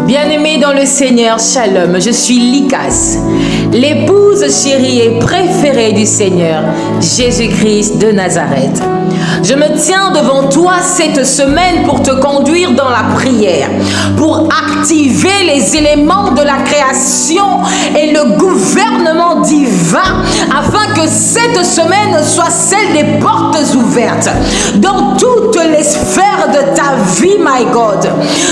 Bien-aimés dans le Seigneur, Shalom, je suis Likas, l'épouse chérie et préférée du Seigneur, Jésus-Christ de Nazareth. Je me tiens devant toi cette semaine pour te conduire dans la prière, pour activer les éléments de la création et le gouvernement divin, afin que cette semaine soit celle des portes ouvertes dans toutes les sphères de ta vie, my God.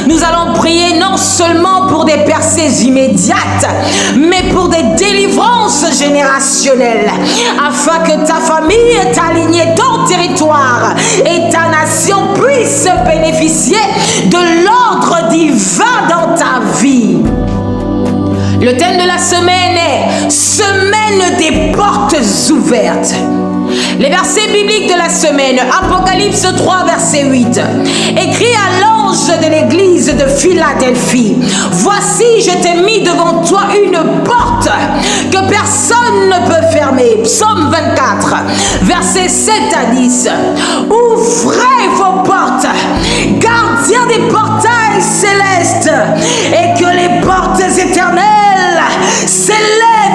Nous allons prier non seulement pour des percées immédiates, mais pour des délivrances générationnelles, afin que ta famille, ta lignée, ton territoire et ta nation puissent bénéficier de l'ordre divin dans ta vie. Le thème de la semaine est « Semaine des portes ouvertes ». Les versets bibliques de la semaine, Apocalypse 3, verset 8, écrit à l'ange de l'église de Philadelphie: voici, je t'ai mis devant toi une porte que personne ne peut fermer. Psaume 24, versets 7 à 10. Ouvrez vos portes, gardiens des portails célestes, et que les portes éternelles s'élèvent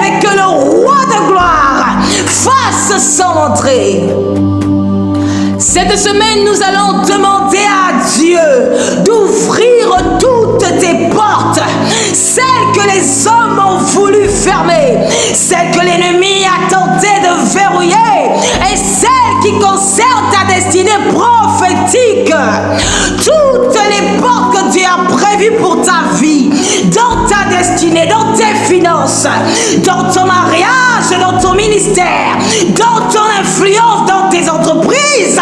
et que le roi de gloire fasse son entrée. Cette semaine, nous allons demander à Dieu d'ouvrir toutes tes portes, celles que les hommes ont voulu fermer, celles que l'ennemi a tenté de verrouiller, et celles qui concernent ta destinée prophétique. Toutes les portes que Dieu a prévues pour ta vie, dans ta destinée, dans tes finances, dans ton mariage, dans ton ministère, dans ton influence, dans tes entreprises,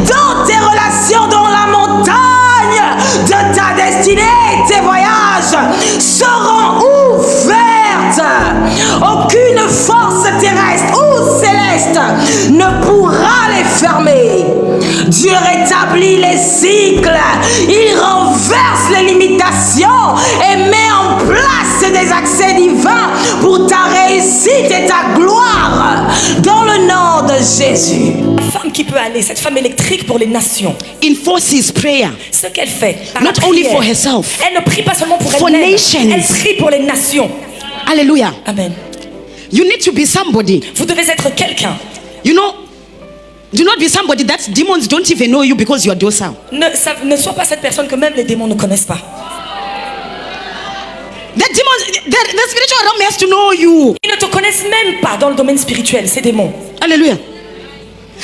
dans tes relations, dans la montagne de ta destinée, tes voyages seront ouvertes. Aucune force terrestre ou céleste ne pourra les fermer. Dieu rétablit les cycles, il renverse les limitations et met en place des accès divins pour ta réussite et ta gloire dans le nom de Jésus. La femme qui peut aller, cette femme électrique pour les nations, enforces prayer, ce qu'elle fait, not only for herself, elle ne prie pas seulement pour for elle-même, nations. elle prie pour les nations. Hallelujah. Amen. You need to be somebody. Vous devez être quelqu'un. You know, do not be somebody that demons don't even know you because you are docile. Ne sois pas cette personne que même les démons ne connaissent pas. The spiritual realm has to know you. Ils ne te connaissent même pas dans le domaine spirituel, ces démons. Hallelujah.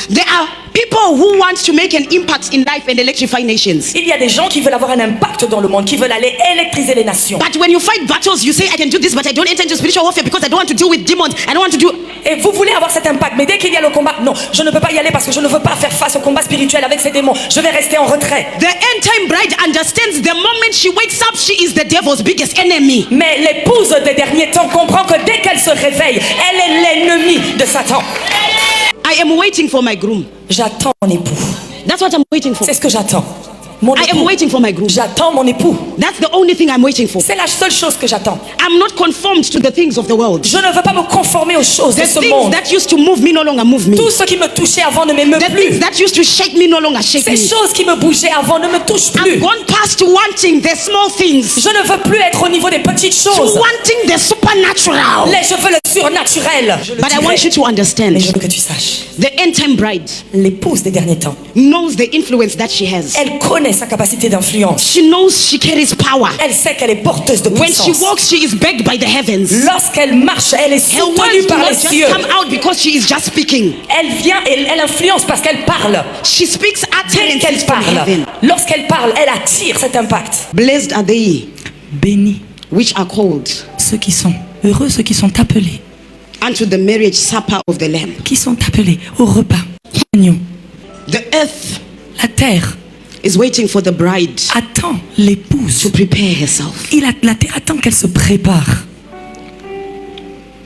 There are people who want to make an impact in life and electrify nations. Il y a des gens qui veulent avoir un impact dans le monde, qui veulent aller électriser les nations. But when you fight battles, you say, I can do this, but I don't enter into spiritual warfare because I don't want to deal with demons. I don't want to do... Et vous voulez avoir cet impact, mais dès qu'il y a le combat, non, je ne peux pas y aller parce que je ne veux pas faire face au combat spirituel avec ces démons. Je vais rester en retrait. The end-time bride understands the moment she wakes up, she is the devil's biggest enemy. Mais l'épouse des derniers temps comprend que dès qu'elle se réveille, elle est l'ennemie de Satan. I am waiting for my groom. J'attends mon époux. That's what I'm waiting for. C'est ce que j'attends. Mon I am époux. waiting for my groom. J'attends mon époux. That's the only thing I'm waiting for. C'est la seule chose que j'attends. I'm not conformed to the things of the world. Je ne veux pas me conformer aux choses de The ce things monde. that used to move me no longer move me. Tout ce qui me touchait avant ne m'émeut The plus. things that used to shake me no longer shake Ces me. choses qui me bougeaient avant ne me touchent I've plus. gone past wanting the small things Je ne veux plus être au niveau des petites to choses. wanting the supernatural. Je veux le surnaturel. But I want you to understand, Mais je veux que tu saches, the end-time bride l'épouse des derniers temps, knows the influence that she has. elle connaît sa capacité d'influence. She knows she carries power. Elle sait qu'elle est porteuse de When she puissance. walks, she is backed by the heavens. Lorsqu'elle marche, elle est Her soutenue words do par not les just cieux. come out because she is just speaking. Elle vient et elle influence parce qu'elle parle. She speaks Dès qu'elle utterances from parle, heaven. lorsqu'elle parle, elle attire cet impact. Blessed are they Bénis which are called ceux qui sont heureux, ceux qui sont appelés, unto the marriage supper of the Lamb. qui sont appelés au repas. Agneau. The earth La terre is waiting for the bride attend l'épouse. to prepare herself. La terre attend qu'elle se prépare.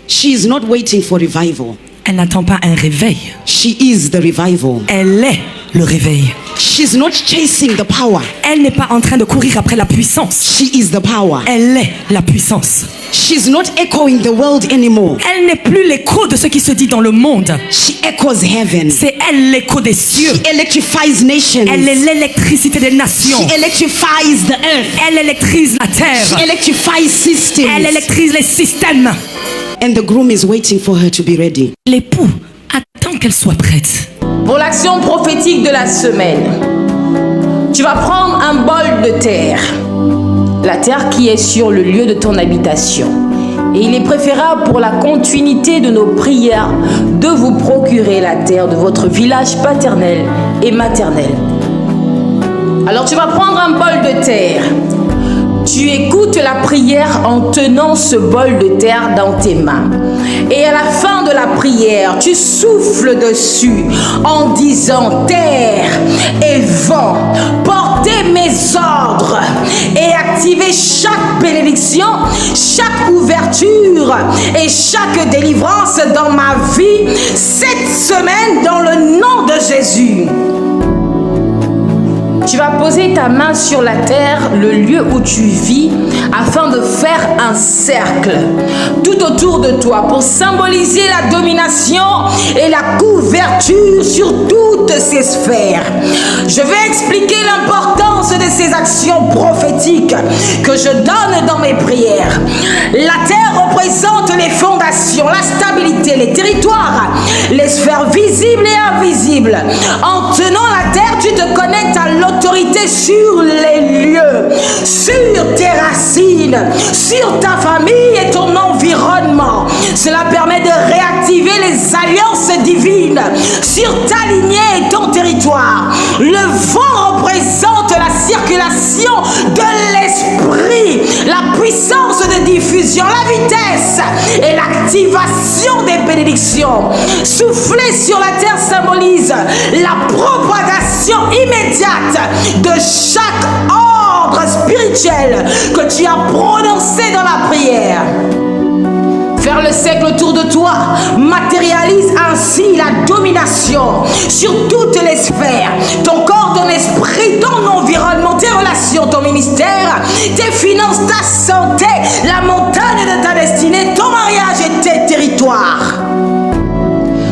She is not waiting for revival. Elle n'attend pas un réveil. She is the revival. Elle est le réveil. She's not chasing the power. Elle n'est pas en train de courir après la puissance. She is the power. Elle est la puissance. She's not echoing the world anymore. Elle n'est plus l'écho de ce qui se dit dans le monde. She echoes heaven. C'est elle l'écho des cieux. She electrifies nations. Elle est l'électricité des nations. She electrifies the earth. Elle électrise la She terre. electrifies systems. Elle électrise les systèmes. And the groom is waiting for her to be ready. L'époux attend qu'elle soit prête. Pour l'action prophétique de la semaine, tu vas prendre un bol de terre, la terre qui est sur le lieu de ton habitation. Et il est préférable pour la continuité de nos prières de vous procurer la terre de votre village paternel et maternel. Alors tu vas prendre un bol de terre. Tu écoutes la prière en tenant ce bol de terre dans tes mains. Et à la fin de la prière, tu souffles dessus en disant: terre et vent, portez mes ordres et activez chaque bénédiction, chaque ouverture et chaque délivrance dans ma vie cette semaine dans le nom de Jésus. Tu vas poser ta main sur la terre, le lieu où tu vis, afin de faire un cercle tout autour de toi pour symboliser la domination et la couverture sur toutes ces sphères. Je vais expliquer l'importance de ces actions prophétiques que je donne dans mes prières. La terre représente les fondations, la stabilité, les territoires, les sphères visibles et invisibles. En tenant la terre, tu te connectes à l'autorité sur les lieux, sur tes racines, sur ta famille et ton environnement. Cela permet de réactiver les alliances divines sur ta lignée et ton territoire. Le vent représente la circulation de l'esprit, la puissance de diffusion, la vitesse et l'activation des bénédictions. Souffler sur la terre symbolise la propagation immédiate de chaque ordre spirituel que tu as prononcé dans la prière. Faire le cercle autour de toi matérialise ainsi la domination sur toutes les sphères. Ton corps, ton esprit, ton environnement, tes relations, ton ministère, tes finances, ta santé, la montagne de ta destinée, ton mariage et tes territoires.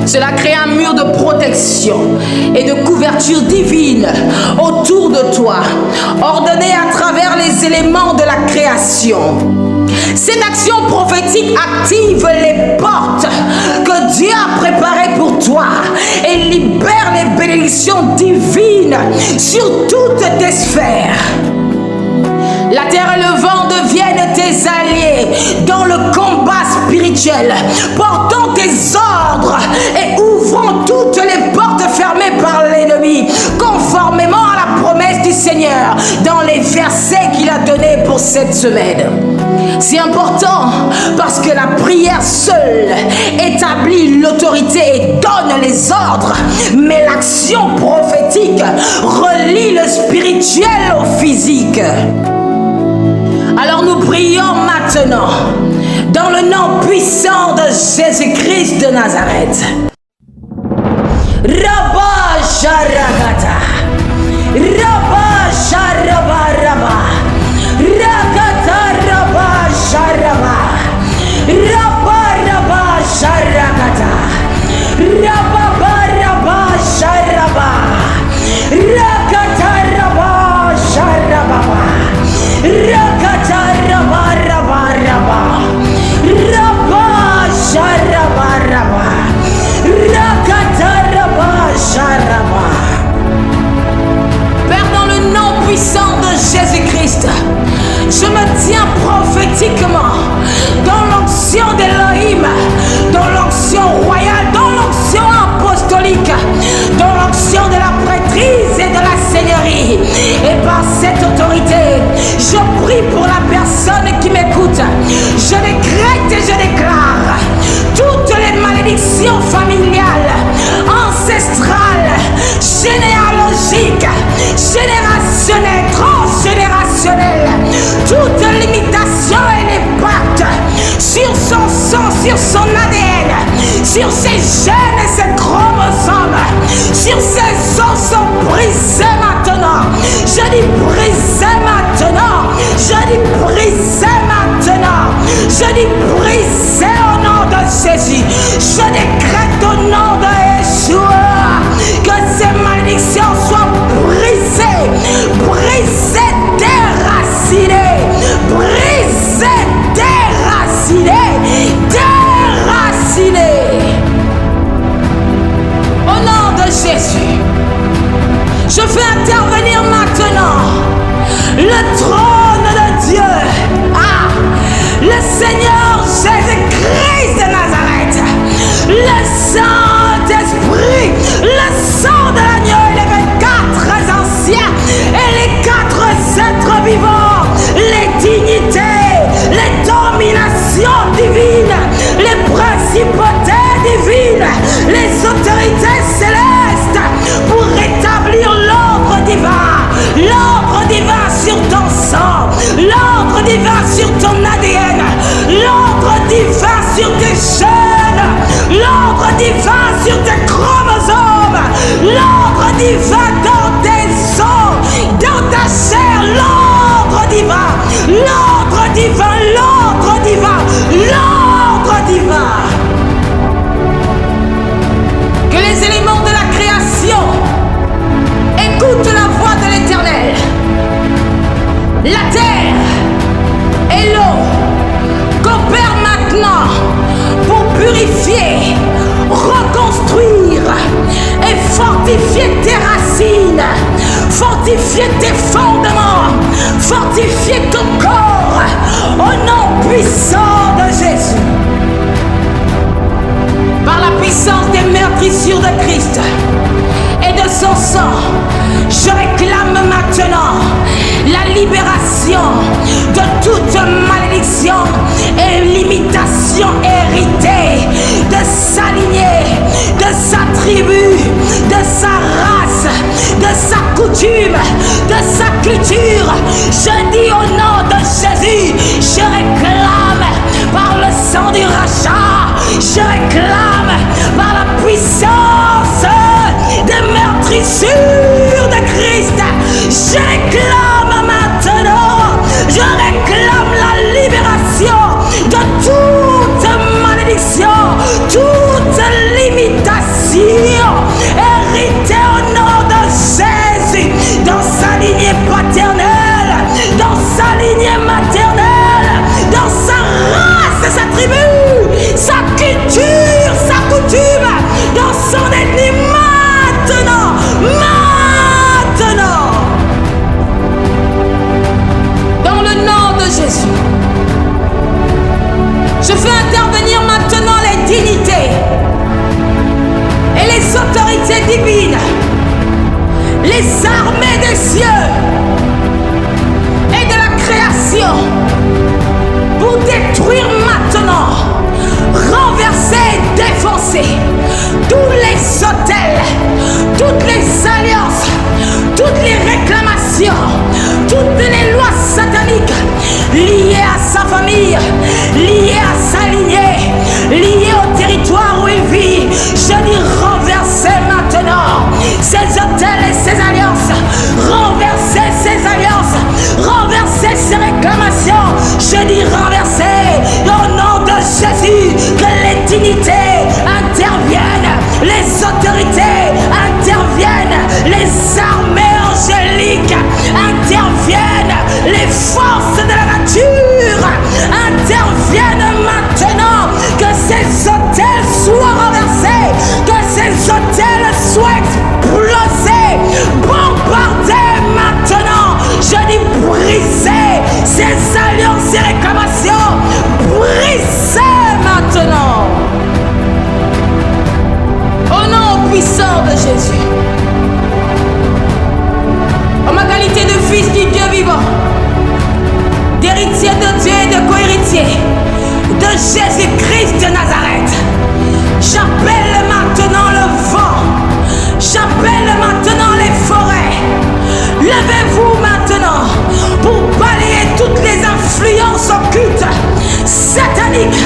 Cela crée un mur de protection et de couverture divine autour de toi, ordonné à travers les éléments de la création. Cette action prophétique active les portes que Dieu a préparées pour toi et libère les bénédictions divines sur toutes tes sphères. La terre et le vent deviennent tes alliés dans le combat spirituel, portant tes ordres et ouvrant toutes les portes fermées par l'ennemi, conformément à la promesse du Seigneur dans les versets qu'il a donnés pour cette semaine. C'est important parce que la prière seule établit l'autorité et donne les ordres, mais l'action prophétique relie le spirituel au physique. Alors nous prions maintenant dans le nom puissant de Jésus-Christ de Nazareth. Rabba Sharagata, Rabba Sharaba Rabba, Ragata Rabba Sharaba, Rabba Rabba Sharagata, Rabba Rabba Sharaba, Ragata Rabba Sharaba, Rakata Rabba Rabba Rabba, Rabba Sharaba Rabba, Rakata Rabba Sharaba. Père, dans le nom puissant de Jésus-Christ, je me tiens prophétiquement dans l'onction d'Élohim, dans l'onction royale, dans l'onction apostolique, dans l'onction de la prêtrise et de la seigneurie. Et par cette autorité, je prie pour la personne qui m'écoute. Je décrète et je déclare toutes les malédictions familiales, ancestrales, généalogiques, générationnelles, transgénérationnelles, toute limitation et les pactes sur son sang, sur son ADN, sur ses gènes et ses chromosomes, sur ces os sont brisés maintenant. Je dis brisés maintenant. Je dis brisés maintenant. Je dis brisés au nom de Jésus. Je décrète au nom de Yeshua que ces malédictions soient brisées, brisées, déracinées, brisées, déracinées, déracinées. Au nom de Jésus, je fais intervenir maintenant le trône de Dieu. Ah, le Seigneur Jésus-Christ de Nazareth, le Saint-Esprit, le sang de l'agneau et les 24 anciens et les 4 êtres vivants, les dignités, les dominations divines, les principautés divines, les autorités célestes pour rétablir l'ordre divin sur ton sang, l'ordre divin sur ton ADN, l'ordre divin sur tes gènes, l'ordre divin sur tes chromosomes, l'ordre divin dans tes os, dans ta chair, l'ordre divin, l'ordre divin, l'ordre divin, l'ordre divin. Que les éléments de la création écoutent la voix de l'Éternel. La terre et l'eau coopèrent maintenant pour purifier, reconstruire et fortifier tes racines, fortifier tes fondements, fortifier ton corps au nom puissant de Jésus. Par la puissance des meurtrissures de Christ et de son sang, je réclame maintenant la libération de toute malédiction et limitation héritée de sa lignée, de sa tribu, de sa race, de sa coutume, de sa culture. Je dis au nom de Jésus, je réclame par le sang du rachat, je réclame par la puissance des meurtrissures de Christ, je réclame maintenant, je réclame la libération de toute malédiction, toute limitation héritée au nom de Jésus, dans sa lignée paternelle, dans sa lignée maternelle, dans sa race, sa tribu, sa culture, sa coutume, dans son ethnie maintenant, maintenant. Dans le nom de Jésus, je fais intervenir maintenant les dignités et les autorités divines, les armées des cieux et de la création pour détruire maintenant, renverser et défoncer tous les autels, toutes les alliances, toutes les réclamations, toutes les lois sataniques liées à sa famille, liées à sa lignée, liées au territoire où il vit. Je dis renverser maintenant ces autels et ces alliances, renverser ces alliances, renverser ces réclamations. Je dis renverser au nom de Jésus, que les dignités interviennent, les autorités interviennent, les armées angéliques interviennent, les forces de la nature interviennent maintenant, que ces hôtels soient renversés, que ces hôtels soient explosés, bombardés maintenant. Je dis briser ces alliances et réclamations, briser maintenant. Au nom puissant de Jésus, en ma qualité de fils du Dieu vivant, d'héritier de Dieu et de co-héritier de Jésus-Christ de Nazareth, j'appelle maintenant le vent, j'appelle maintenant les forêts. Levez-vous maintenant pour balayer toutes les influences occultes, sataniques,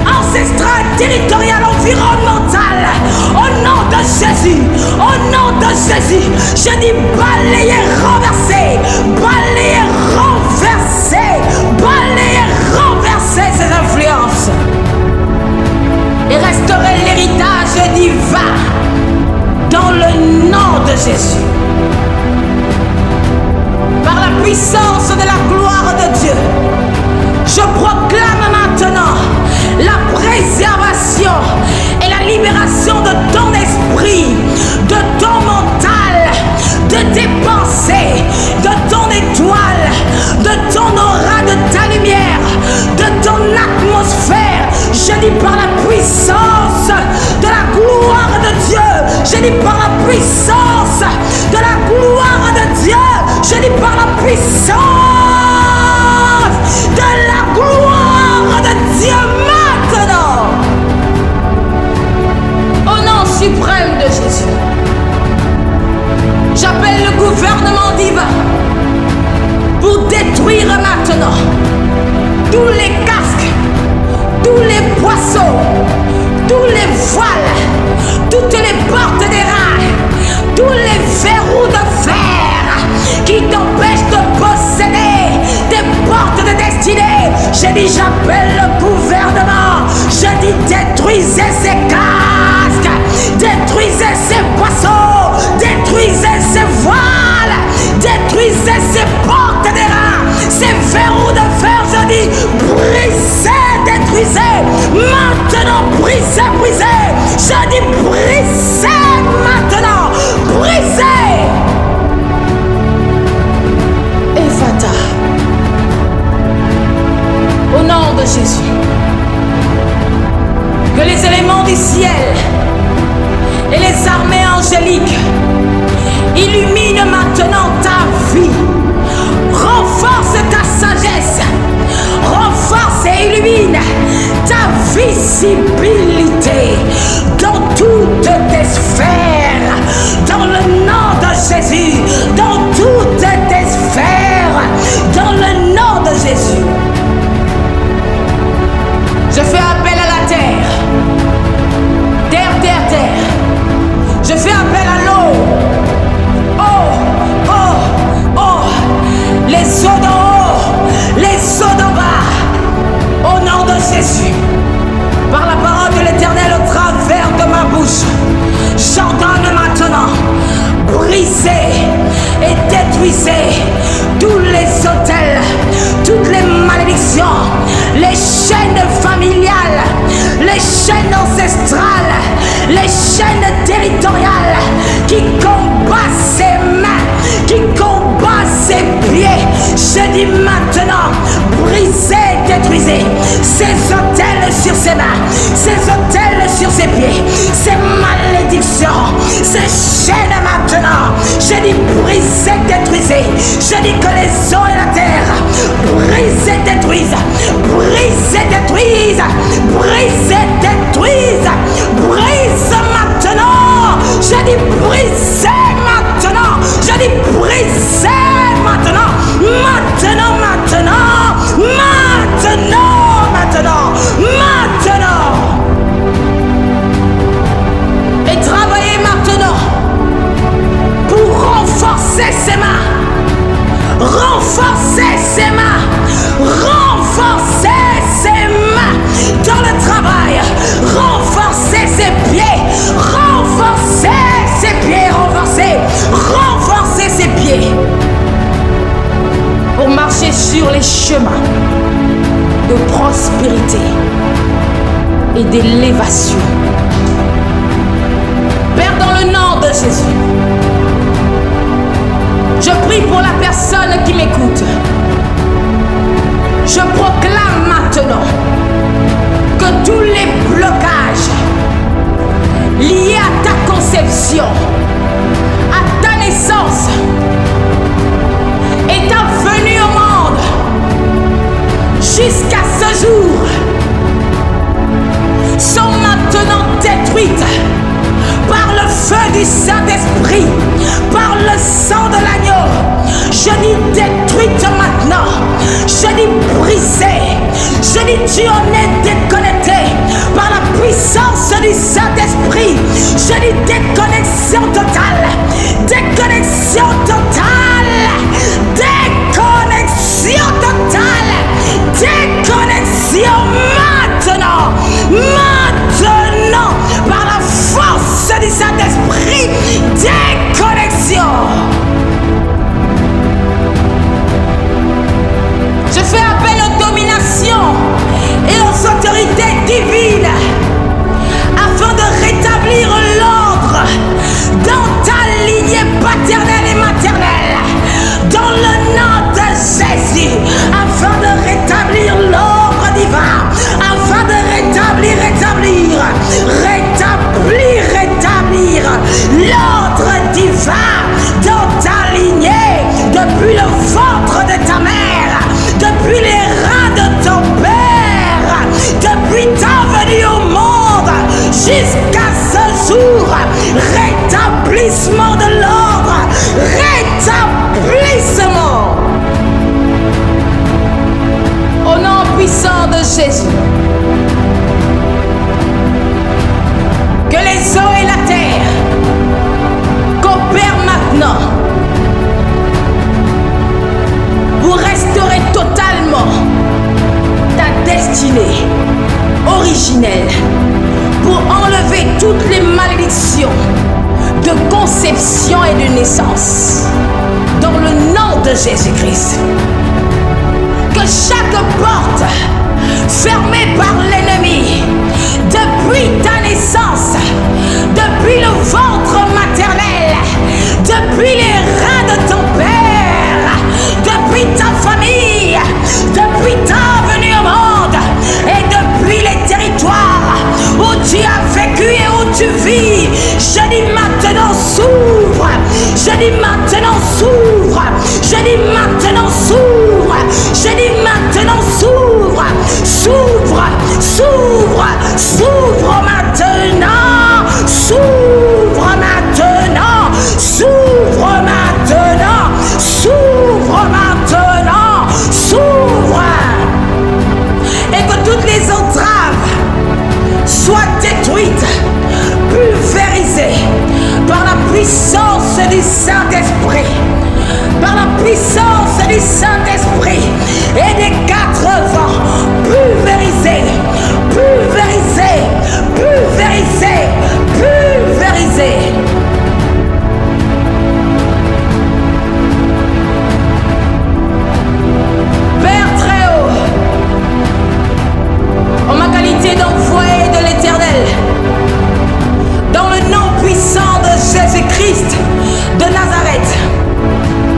ancestrales, territoriales, environnementales, au nom de Jésus, au nom Jésus, je dis balayer, renverser, balayer, renverser, balayer, renverser ces influences et restaurer l'héritage divin dans le nom de Jésus. Par la puissance de la gloire de Dieu, je proclame maintenant la préservation et la libération de ton esprit, de ton mental, de tes pensées, de ton étoile, de ton aura, de ta lumière, de ton atmosphère. Je dis par la puissance de la gloire de Dieu, je dis par la puissance de la gloire de Dieu, je dis par la puissance de la gloire de Dieu maintenant. Au nom suprême de Jésus, j'appelle le gouvernement divin pour détruire maintenant tous les casques, tous les poissons, tous les voiles, toutes les portes des reins, tous les verrous de fer qui t'empêchent de posséder des portes de destinée. Je dis j'appelle le gouvernement, je dis détruisez ces casques, détruisez ces poissons, détruisez ces voiles, détruisez ces portes des reins, ces verrous de fer. Je dis brisez, détruisez, maintenant brisez, brisez. Je dis brisez maintenant, brisez. Ephata, au nom de Jésus, que les éléments du ciel et les armées angéliques illuminent maintenant ta vie, renforce ta sagesse, renforce et illumine ta visibilité dans toutes tes sphères, dans le nom de Jésus, dans toutes tes sphères, dans le nom de Jésus. Je fais appel à la terre, terre, terre, terre. Je fais appel à l'eau. Oh, oh, oh, les eaux d'en haut, les eaux d'en bas, au nom de Jésus. Par la parole de l'Éternel au travers de ma bouche, j'ordonne maintenant, brisez et détruisez tous les autels, toutes les malédictions, les chaînes familiales, les chaînes ancestrales, les chaînes territoriales qui combattent ses mains, qui combattent ses pieds. Je dis maintenant, brisez, détruisez ces autels sur ses mains, ces autels sur ses pieds, ces malédictions, ces chaînes maintenant. Je dis brisez, détruisez. Je dis que les eaux et la terre brisez, détruisent, brisez, détruisent, brisez, détruisent, brise maintenant. Je dis brisez maintenant. Je dis brisez maintenant, maintenant, maintenant, maintenant, maintenant, maintenant. Et travaillez maintenant pour renforcer ses mains, renforcer ses mains, renforcer ses mains dans le travail, renforcer ses pieds, renforcer ses pieds, renforcer ses pieds pour marcher sur les chemins de prospérité et d'élévation. Père, dans le nom de Jésus, je prie pour la personne qui m'écoute. Je proclame maintenant que tous les blocages liés à ta conception, à ta naissance et ta venue au monde jusqu'à ce jour sont maintenant détruites par le feu du Saint-Esprit, par le sang de l'agneau. Je dis détruite maintenant, je dis brisée, je dis tu en es déconnecté par la puissance du Saint-Esprit. Je dis déconnexion totale, déconnexion totale, déconnexion totale, déconnexion maintenant, maintenant, par la force du Saint-Esprit, déconnexion. Je fais appel aux dominations et aux autorités divines afin de rétablir l'ordre dans ta lignée paternelle et maternelle, dans le nom de Jésus, afin de rétablir l'ordre divin, afin de rétablir l'ordre divin dans ta lignée, depuis le ventre de ta mère, depuis les reins de ton père, depuis ta venue au monde, jusqu'à ce jour. Rétablissement de l'ordre, rétablissement. Au nom puissant de Jésus, que les eaux et la terre coopèrent maintenant pour restaurer totalement ta destinée originelle, pour enlever toutes les malédictions de conception et de naissance, dans le nom de Jésus-Christ. Que chaque porte fermée par l'ennemi depuis ta naissance, depuis le ventre maternel, depuis les reins de ton père, depuis ta famille, depuis ta venue au monde et depuis les territoires où tu as vécu et où tu vis, je dis maintenant s'ouvre, je dis maintenant s'ouvre, je dis maintenant s'ouvre, je dis maintenant s'ouvre, s'ouvre, s'ouvre, s'ouvre maintenant, s'ouvre maintenant, s'ouvre maintenant, s'ouvre maintenant, s'ouvre, et que toutes les entraves soient détruites, pulvérisées par la puissance du Saint-Esprit, par la puissance du Saint-Esprit et des 4 vents, pulvérisés, pulvérisés, pulvérisés, pulvérisés. Père très haut, en ma qualité d'envoyé de l'Éternel, dans le nom puissant de Jésus-Christ de Nazareth,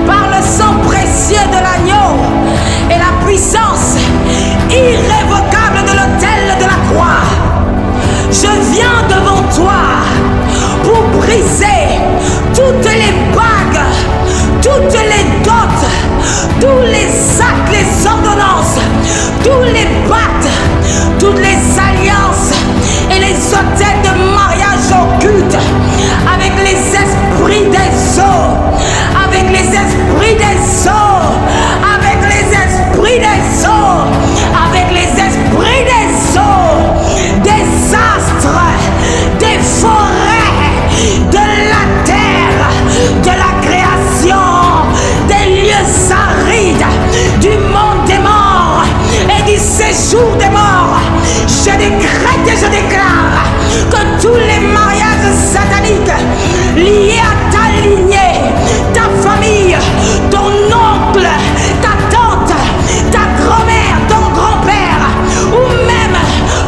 par le sang précieux de l'agneau et la puissance irrévocable de l'autel de la croix, je viens devant toi pour briser toutes les bagues, toutes les dots, tous les actes, les ordonnances, tous les battes, toutes les alliances et les hôtels de mariage occulte avec les esprits des eaux, avec les esprits des eaux, avec les esprits des eaux, avec les esprits des eaux, des astres, des forêts, de la terre, de la création, des lieux arides, du monde des morts et du séjour des morts. Je décrète et je déclare que tous les mariages sataniques liés à ta lignée, ta famille, ton oncle, ta tante, ta grand-mère, ton grand-père, ou même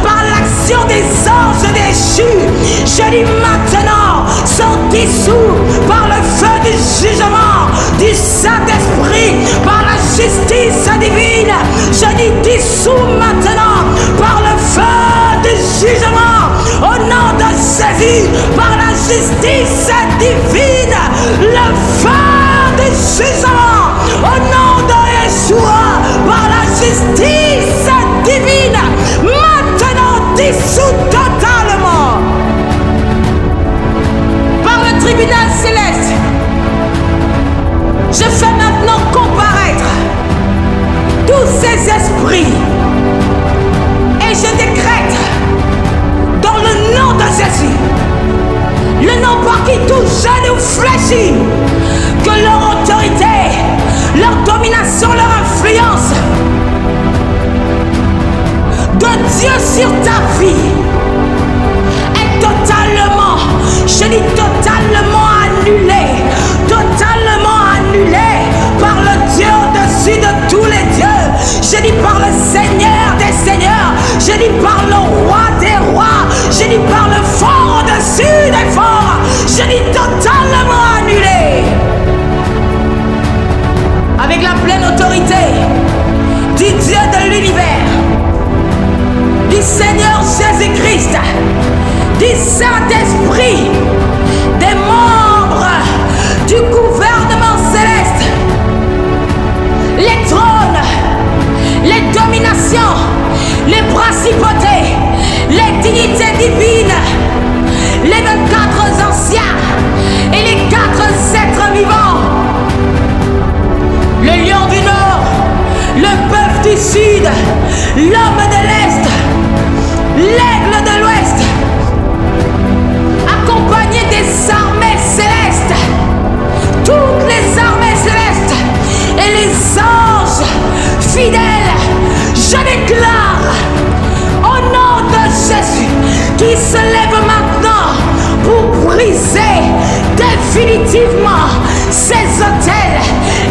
par l'action des anges déchus, je dis maintenant, sont dissous par le feu du jugement du Saint-Esprit, par la justice divine. Je dis dissous maintenant par le feu du jugement, au nom de Jésus, par la justice divine, le feu du jugement, au nom de Yeshua, par la justice divine, maintenant dissous totalement par le tribunal céleste. Je fais maintenant comparaître tous ces esprits et je décrète dans le nom de Jésus le nom par qui tout genou fléchit, que leur autorité, leur domination, leur influence de Dieu sur ta vie est totalement, je dis totalement annulée, par le Dieu au-dessus de tous les dieux. Je dis par le Seigneur des seigneurs, je dis par le roi des rois, je dis par le fort au-dessus des forts, je dis totalement annulé. Avec la pleine autorité du Dieu de l'univers, du Seigneur Jésus-Christ, du Saint-Esprit, des membres du gouvernement céleste, les trônes, les dominations, les principautés, les dignités divines, les 24 anciens et les 4 êtres vivants, le lion du nord, le bœuf du sud, l'homme de l'est, l'aigle de l'ouest, accompagné des armées célestes, toutes les armées célestes et les anges fidèles, je déclare au nom de Jésus qui se lève maintenant pour briser définitivement ces hôtels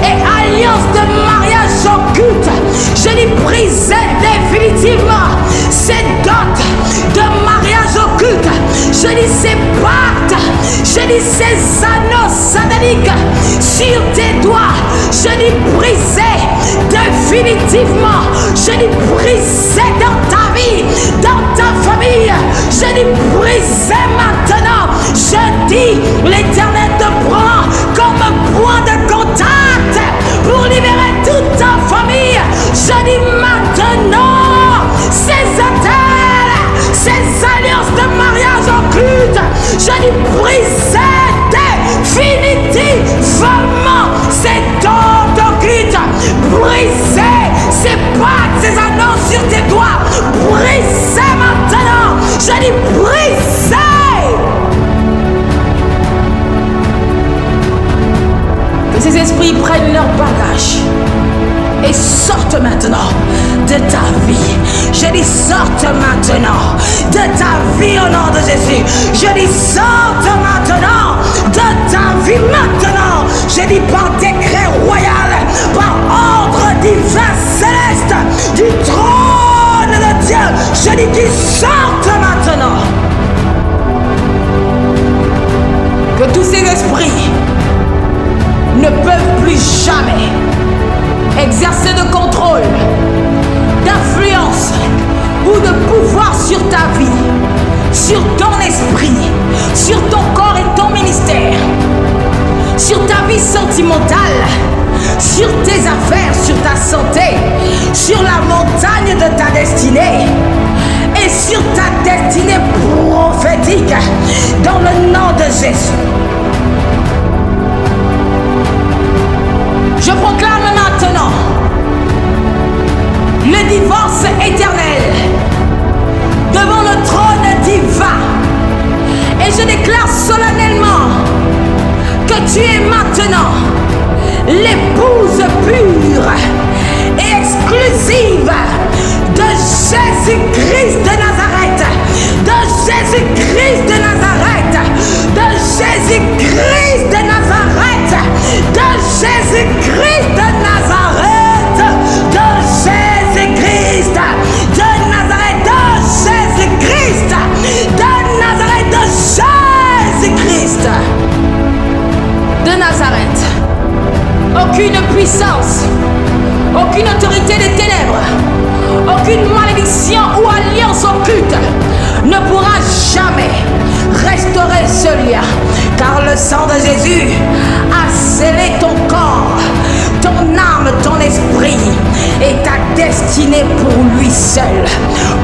et alliances de mariage occulte. Je dis briser définitivement ces dots de mariage occulte. Je dis ces pactes, je dis ces anneaux sataniques sur tes doigts. Je dis briser définitivement. Je dis briser dans ta vie, dans ta famille. Je dis briser maintenant. Je dis l'Éternel te prend comme point de contact pour libérer toute ta famille. Je dis maintenant ces hôtels, ces alliances de mariage occulte, je dis briser définitivement ces dons occultes, briser ces pactes, ces anneaux sur tes doigts, briser maintenant, je dis briser. Que ces esprits prennent leur bagage et sortent maintenant de ta vie. Je dis sorte maintenant de ta vie au nom de Jésus. Je dis sorte maintenant de ta vie maintenant. Je dis par décret royal, par ordre divin céleste du trône de Dieu. Je dis qu'ils sortent maintenant. Que tous ces esprits ne peuvent plus jamais exercer de contrôle, d'influence ou de pouvoir sur ta vie, sur ton esprit, sur ton corps et ton ministère, sur ta vie sentimentale, sur tes affaires, sur ta santé, sur la montagne de ta destinée et sur ta destinée prophétique dans le nom de Jésus. Je proclame maintenant le divorce éternel devant le trône divin. Et je déclare solennellement que tu es maintenant l'épouse pure et exclusive de Jésus-Christ de Nazareth, de Jésus-Christ de Nazareth, de Jésus-Christ de Nazareth, de Jésus-Christ de Nazareth, de Jésus-Christ de Nazareth, de Jésus-Christ de Nazareth, de Jésus-Christ de Nazareth. Aucune puissance, aucune autorité des ténèbres, aucune malédiction ou alliance occulte ne pourra jamais restaurer ce lien, car le sang de Jésus a scellé ton corps, ton âme, ton esprit et ta destinée pour lui seul,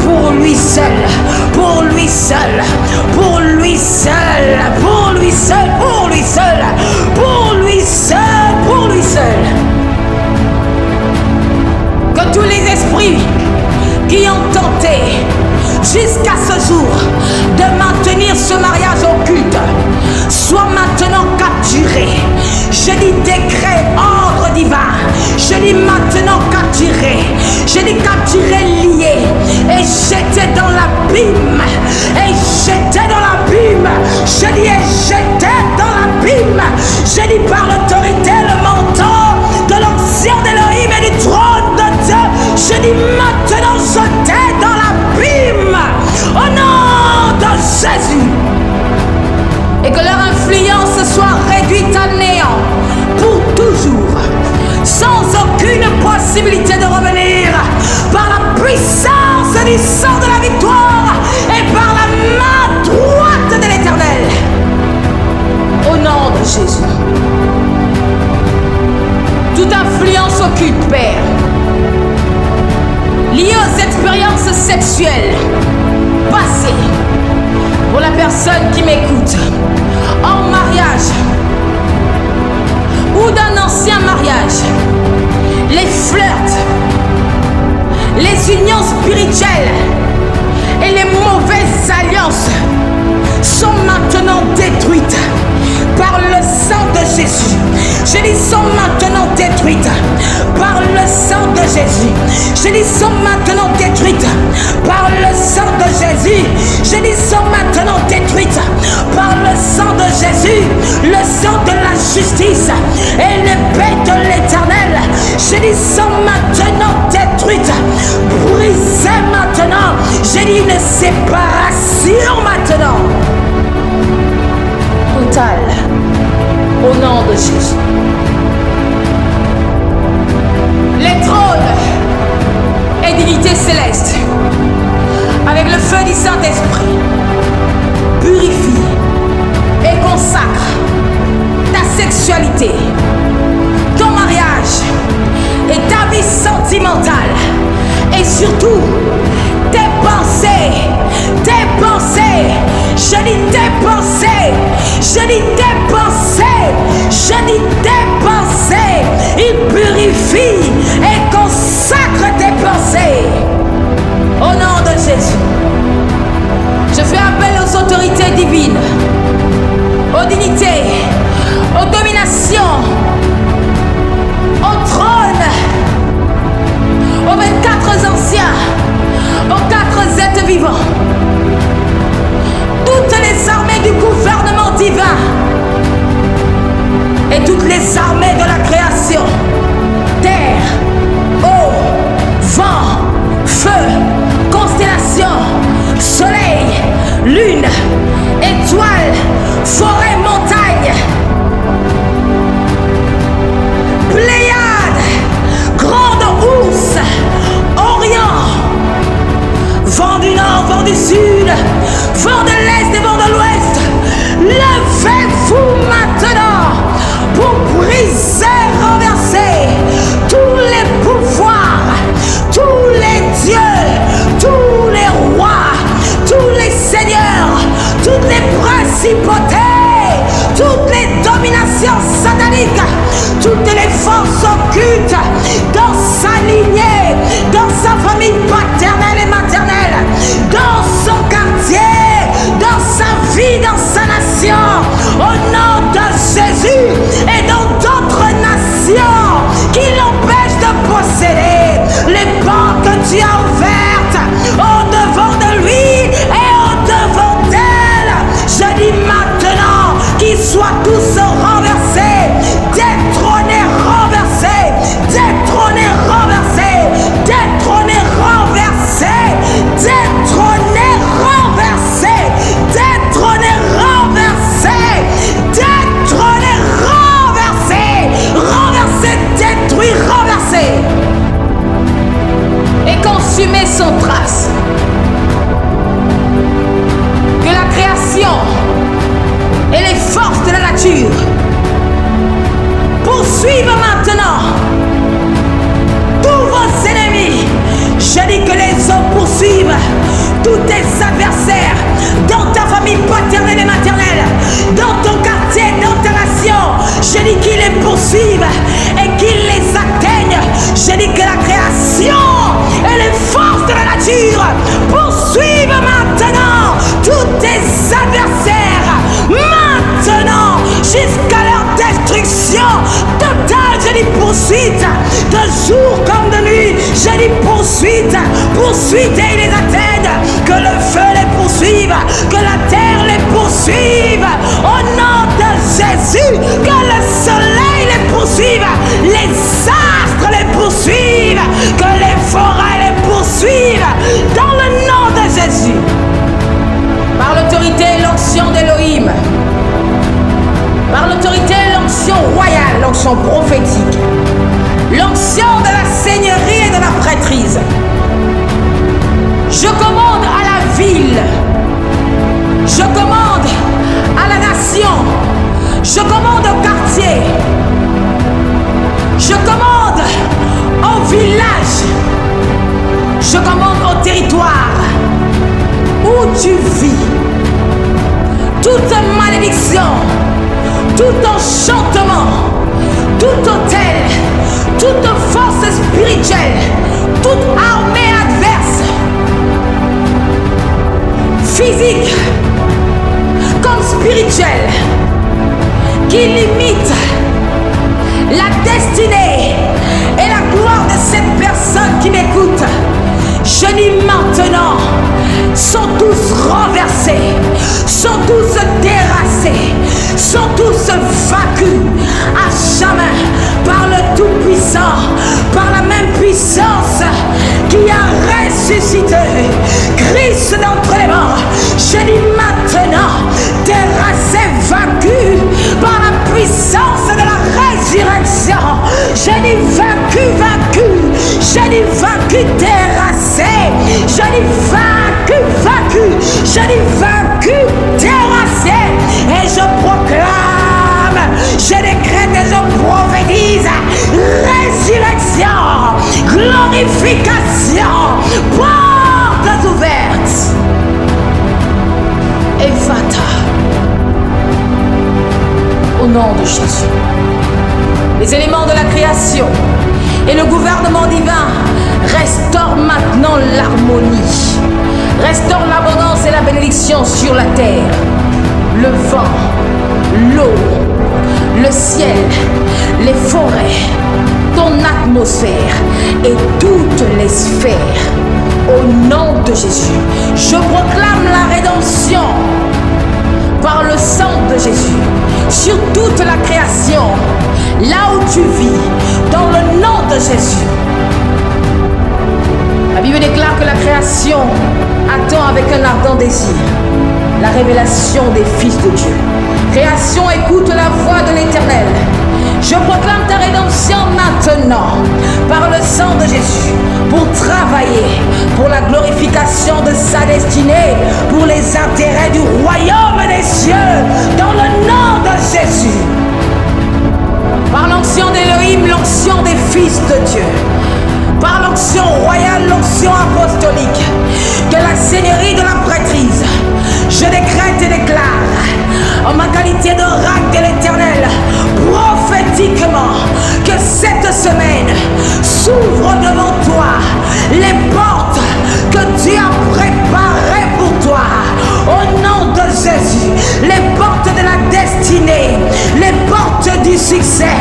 pour lui seul, pour lui seul, pour lui seul, pour lui seul, pour lui seul, pour lui seul, pour lui seul. Que tous les esprits qui ont tenté jusqu'à ce jour de maintenir ce mariage occulte soient maintenant capturés. Je dis décret, ordre divin. Je dis maintenant capturés. Je dis capturés, liés et jetés dans l'abîme. Et jetés dans l'abîme. Je dis et jetés dans l'abîme. Je dis par l'autorité, le manteau de l'onction d'Élohim et du trône de Dieu. Je dis maintenant jetés dans l'abîme. Au nom de Jésus. Et que leur influence soit réduite à néant pour toujours, sans aucune possibilité de revenir, par la puissance du sang de la victoire et par la main droite de l'Éternel. Au nom de Jésus. Toute influence occulte, Père, liée aux expériences sexuelles passées, pour la personne qui m'écoute, en mariage ou d'un ancien mariage, les flirts, les unions spirituelles et les mauvaises alliances sont maintenant détruites par le sang de Jésus. Je dis sont maintenant détruites par le sang de Jésus. Je dis sont maintenant détruites par le sang de Jésus. Je dis sont maintenant détruites par le sang de Jésus, le sang de la justice et l'épée de l'Éternel. Je dis sont maintenant détruites, brisées maintenant. Je dis une séparation maintenant. Totale, au nom de Jésus. Les trônes et dignités célestes, avec le feu du Saint-Esprit, purifie et consacre ta sexualité, ton mariage et ta vie sentimentale, et surtout tes pensées, je dis tes pensées, je dis tes pensées, je dis tes pensées. Il purifie et consacre tes pensées. Au nom de Jésus, je fais appel aux autorités divines, aux dignités, aux dominations, au trône, aux 24 anciens, aux 4 êtres vivants, toutes les armées du gouvernement divin et toutes les armées de la création, terre, eau, vent, feu, constellation, soleil, lune, étoile, forêt, montagne, Pléiade, grande ours, Orient, vent du nord, vent du sud, vent de l'est et vent de l'ouest, levez-vous maintenant pour briser, renverser tous les pouvoirs, tous les dieux, tous les rois, tous les seigneurs, toutes les principautés, toutes les dominations sataniques, toutes les forces occultes dans sa lignée, dans sa famille paternelle et maternelle, dans son quartier, dans sa vie, dans sa nation, au nom de Jésus et dans d'autres nations qui l'empêchent de posséder les portes que tu as ouvertes au devant de lui et au devant d'elle. Je dis maintenant qu'ils soient tous renversés, détrônés, renversés, détrônés, renversés, détrônés, renversés, détrônés, renversés, détrônés, renversés, détrônés, renversés, renversés, détruits, renversés et consumés sans trace. Que la création et les forces de la nature poursuivent maintenant tous vos ennemis. Je dis que les hommes poursuivent tous tes adversaires dans ta famille paternelle et maternelle, dans ton quartier, dans ta nation. Je dis qu'ils les poursuivent et qu'ils les atteignent. Je dis que la création et les forces de la nature poursuivent maintenant tous tes adversaires. Maintenant, poursuite, de jour comme de nuit. Je dis poursuite, poursuite et ils les atteignent. Que le feu les poursuive, que la terre les poursuive. Au nom de Jésus, que le soleil les poursuive, les astres les poursuivent, que les forêts les poursuivent. Dans le nom de Jésus. Par l'autorité et l'onction d'Élohim, par l'autorité et l'onction royale, l'onction prophétique, l'onction de la seigneurie et de la prêtrise, je commande à la ville, je commande à la nation, je commande au quartier, je commande au village, je commande au territoire où tu vis, toute malédiction, tout enchantement, tout autel, toute force spirituelle, toute armée adverse, physique comme spirituelle, qui limite la destinée et la gloire de cette personne qui m'écoute. Je dis maintenant, sont tous renversés, sont tous terrassés, sont tous vaincus à jamais par le Tout-Puissant, par la même puissance qui a ressuscité Christ d'entre les morts. Je dis maintenant, terrassés, vaincus par la puissance de la résurrection. Je dis vaincu, vaincu, je dis vaincu, terrassé, je dis vaincu, vaincu, je dis vaincu, terrassé, et je proclame, je décrète et je prophétise résurrection, glorification, portes ouvertes. Ephata, au nom de Jésus. Les éléments de la création et le gouvernement divin restaurent maintenant l'harmonie, restaurent l'abondance et la bénédiction sur la terre, le vent, l'eau, le ciel, les forêts, ton atmosphère et toutes les sphères. Au nom de Jésus, je proclame la rédemption par le sang de Jésus sur toute la création, là où tu vis, dans le nom de Jésus. La Bible déclare que la création attend avec un ardent désir la révélation des fils de Dieu. Création, écoute la voix de l'Éternel. Je proclame ta rédemption maintenant par le sang de Jésus pour travailler pour la glorification de sa destinée, pour les intérêts du royaume des cieux, dans le nom de Jésus. Par l'onction d'Élohim, l'onction des fils de Dieu, par l'onction royale, l'onction apostolique, de la seigneurie de la prêtrise, je décrète et déclare, en ma qualité d'oracle de l'Éternel, prophétiquement, que cette semaine s'ouvrent devant toi les portes que Dieu a préparées pour toi. Au nom de Jésus, les portes de la destinée, les portes du succès,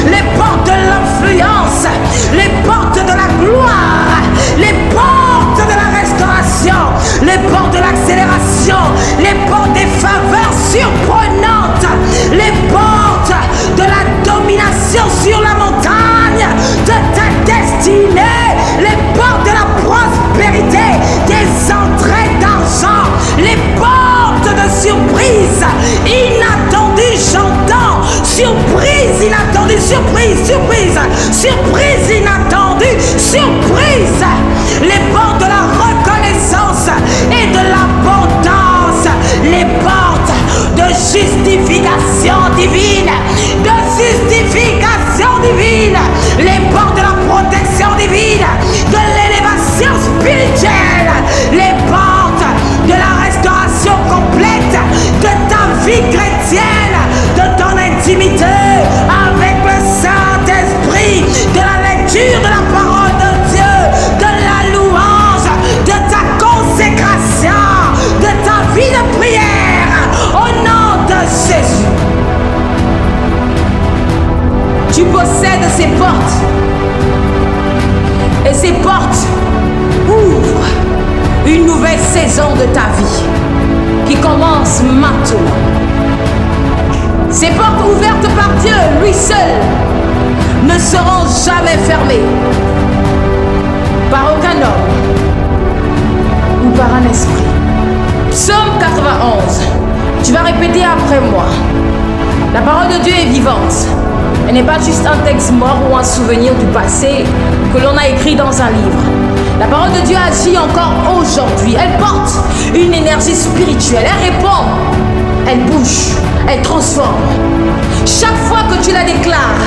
les portes de l'influence, les portes de la gloire, les portes de la restauration, les portes de l'accélération, les portes des faveurs surprenantes, les portes de la domination sur la montagne de ta destinée, les portes de la prospérité, des entrées d'argent, les portes de surprise inattendues, j'entends, surprise inattendue, surprise, surprise, surprise inattendue, surprise, les portes de la reconnaissance et de l'abondance, les portes de justification divine, les portes de la protection divine, de l'élévation spirituelle, les portes de la restauration complète de ta vie chrétienne, de ton intimité avec le Saint-Esprit, de la saison de ta vie qui commence maintenant. Ces portes ouvertes par Dieu, lui seul, ne seront jamais fermées par aucun homme ou par un esprit. Psaume 91. Tu vas répéter après moi. La parole de Dieu est vivante. Elle n'est pas juste un texte mort ou un souvenir du passé que l'on a écrit dans un livre. La parole de Dieu agit encore aujourd'hui. Elle porte une énergie spirituelle. Elle répond. Elle bouge. Elle transforme. Chaque fois que tu la déclares,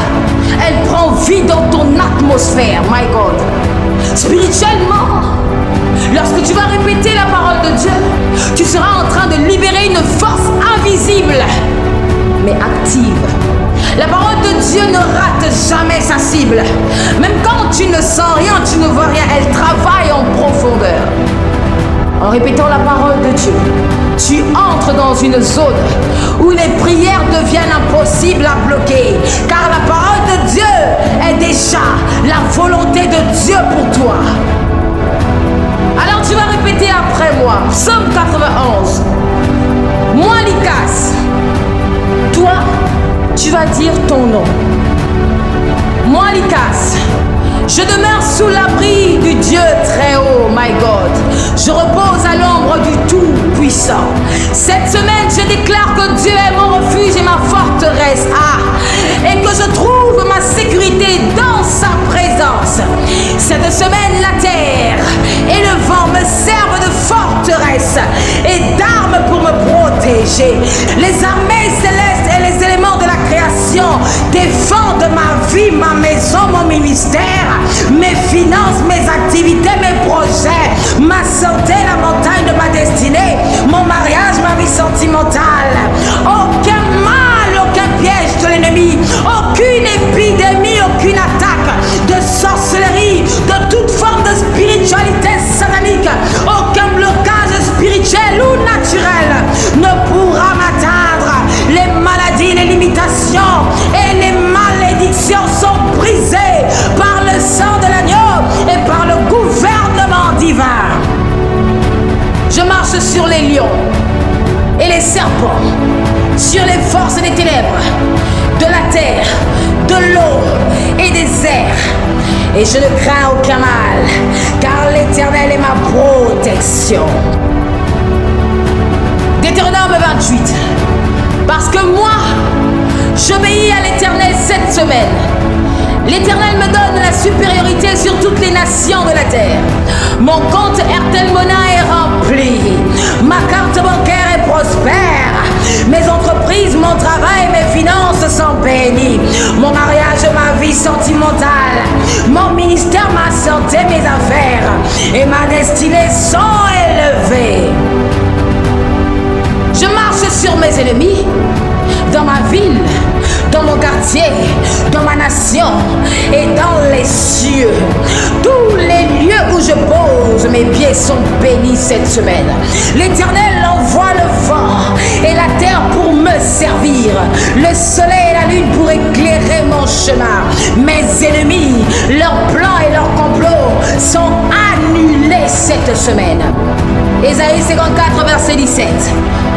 elle prend vie dans ton atmosphère. My God. Spirituellement, lorsque tu vas répéter la parole de Dieu, tu seras en train de libérer une force invisible, mais active. La parole de Dieu ne rate jamais sa cible. Même quand tu ne sens rien, tu ne vois rien, elle travaille en profondeur. En répétant la parole de Dieu, tu entres dans une zone où les prières deviennent impossibles à bloquer. Car la parole de Dieu est déjà la volonté de Dieu pour toi. Alors tu vas répéter après moi, Psaume 91. Moi, Likas, toi, tu vas dire ton nom. Moi, Likas, je demeure sous l'abri du Dieu très haut, my God. Je repose à l'ombre du Tout-Puissant. Cette semaine, je déclare que Dieu est mon refuge et ma forteresse. Et que je trouve ma sécurité dans sa présence. Cette semaine, la terre et le vent me servent de forteresse et d'armes pour me protéger. Les armées célestes et les éléments de la création défendent ma vie, ma maison, mon ministère, mes finances, mes activités, mes projets, ma santé, la montagne de ma destinée, mon mariage, ma vie sentimentale. Aucun mal, aucun piège de l'ennemi, aucune épidémie, aucune attaque de sorcellerie, de toute forme de spiritualité satanique, aucun blocage spirituel ou naturel ne pourra m'atteindre. Les maladies, les limitations et les malédictions sont brisées par le sang de l'agneau et par le gouvernement divin. Je marche sur les lions et les serpents, sur les forces des ténèbres, de la terre, de l'eau et des airs. Et je ne crains aucun mal, car l'Éternel est ma protection. Deutéronome 28. Parce que moi, j'obéis à l'Éternel cette semaine. L'Éternel me donne la supériorité sur toutes les nations de la terre. Mon compte Airtel Money est rempli. Ma carte bancaire est prospère. Mes entreprises, mon travail, mes finances sont bénies. Mon mariage, ma vie sentimentale, mon ministère, ma santé, mes affaires et ma destinée sont élevées. Je marche sur mes ennemis, dans ma ville, dans mon quartier, dans ma nation et dans les cieux. Tous les lieux où je pose mes pieds sont bénis cette semaine. L'Éternel envoie le vent et la terre pour me servir, le soleil et la lune pour éclairer mon chemin. Mes ennemis, leurs plans et leurs complots sont annulés cette semaine. Ésaïe 54, verset 17.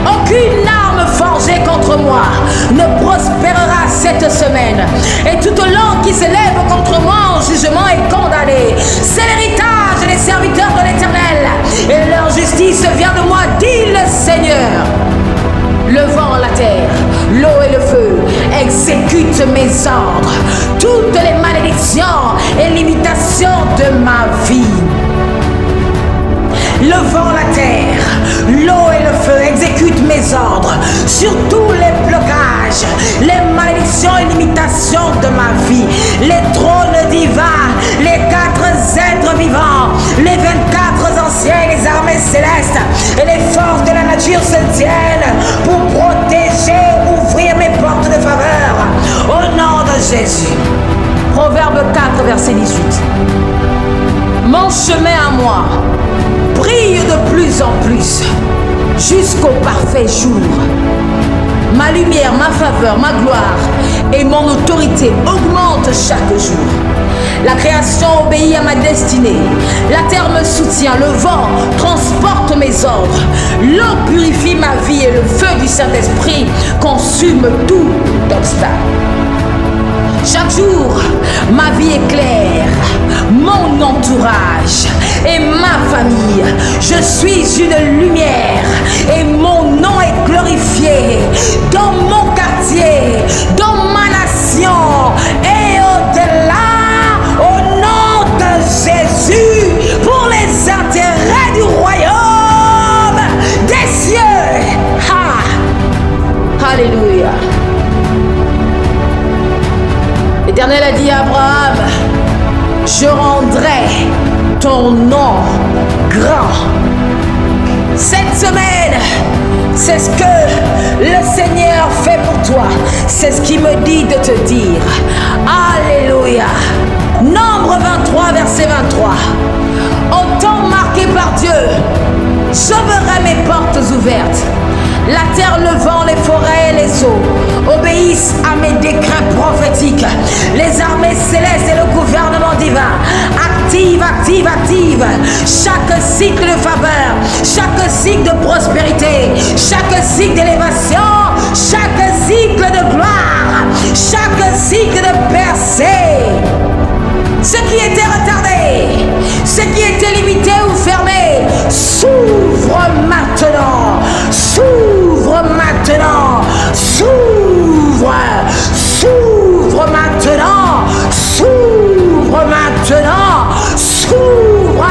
Aucune arme forgée contre moi ne prospérera cette semaine. Et toute langue qui s'élève contre moi en jugement est condamnée. C'est l'héritage des serviteurs de l'Éternel. Et leur justice vient de moi, dit le Seigneur. Le vent, la terre, l'eau et le feu exécutent mes ordres. Toutes les malédictions et limitations de ma vie. Le vent, la terre, l'eau et le feu exécutent mes ordres sur tous les blocages, les malédictions et limitations de ma vie. Les trônes divins, les 4 êtres vivants, les 24 anciens et les armées célestes et les forces de la nature se tiennent pour protéger, ouvrir mes portes de faveur. Au nom de Jésus. Proverbe 4, verset 18. Mon chemin à moi brille de plus en plus jusqu'au parfait jour. Ma lumière, ma faveur, ma gloire et mon autorité augmentent chaque jour. La création obéit à ma destinée. La terre me soutient, le vent transporte mes ordres. L'eau purifie ma vie et le feu du Saint-Esprit consume tout obstacle. Chaque jour, ma vie est claire, mon entourage et ma famille. Je suis une lumière et mon nom est glorifié dans mon quartier, dans ma nation et au-delà, au nom de Jésus, pour les intérêts du royaume des cieux. Alléluia. L'Éternel a dit à Abraham, je rendrai ton nom grand. Cette semaine, c'est ce que le Seigneur fait pour toi. C'est ce qu'il me dit de te dire. Alléluia. Nombre 23, verset 23. Au temps marqué par Dieu, j'ouvrirai mes portes ouvertes. La terre, le vent, les forêts et les eaux obéissent à mes décrets prophétiques. Les armées célestes et le gouvernement divin active chaque cycle de faveur, chaque cycle de prospérité, chaque cycle d'élévation, chaque cycle de gloire, chaque cycle de percée. Ce qui était retardé, ce qui était limité ou fermé, s'ouvre maintenant, s'ouvre maintenant, s'ouvre, s'ouvre maintenant, s'ouvre maintenant, s'ouvre,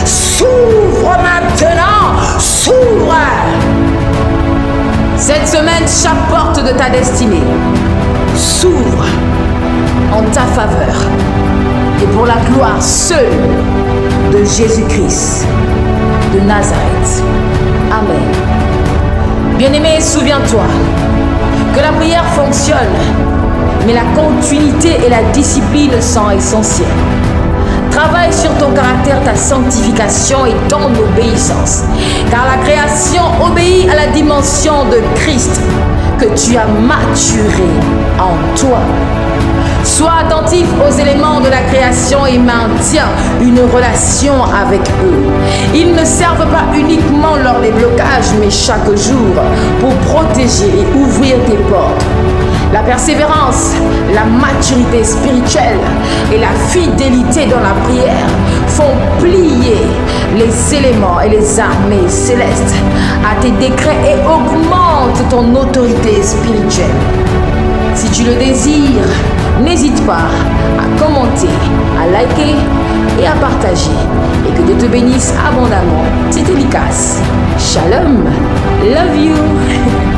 s'ouvre maintenant, s'ouvre. Cette semaine, chaque porte de ta destinée s'ouvre en ta faveur et pour la gloire seule de Jésus-Christ de Nazareth. Amen. Bien-aimé, souviens-toi que la prière fonctionne, mais la continuité et la discipline sont essentielles. Travaille sur ton caractère, ta sanctification et ton obéissance, car la création obéit à la dimension de Christ que tu as maturé en toi. Sois attentif aux éléments de la création et maintiens une relation avec eux. Ils ne servent pas uniquement lors des blocages, mais chaque jour pour protéger et ouvrir tes portes. La persévérance, la maturité spirituelle et la fidélité dans la prière font plier les éléments et les armées célestes à tes décrets et augmentent ton autorité spirituelle. Si tu le désires, n'hésite pas à commenter, à liker et à partager. Et que Dieu te bénisse abondamment. C'était Likas. Shalom. Love you.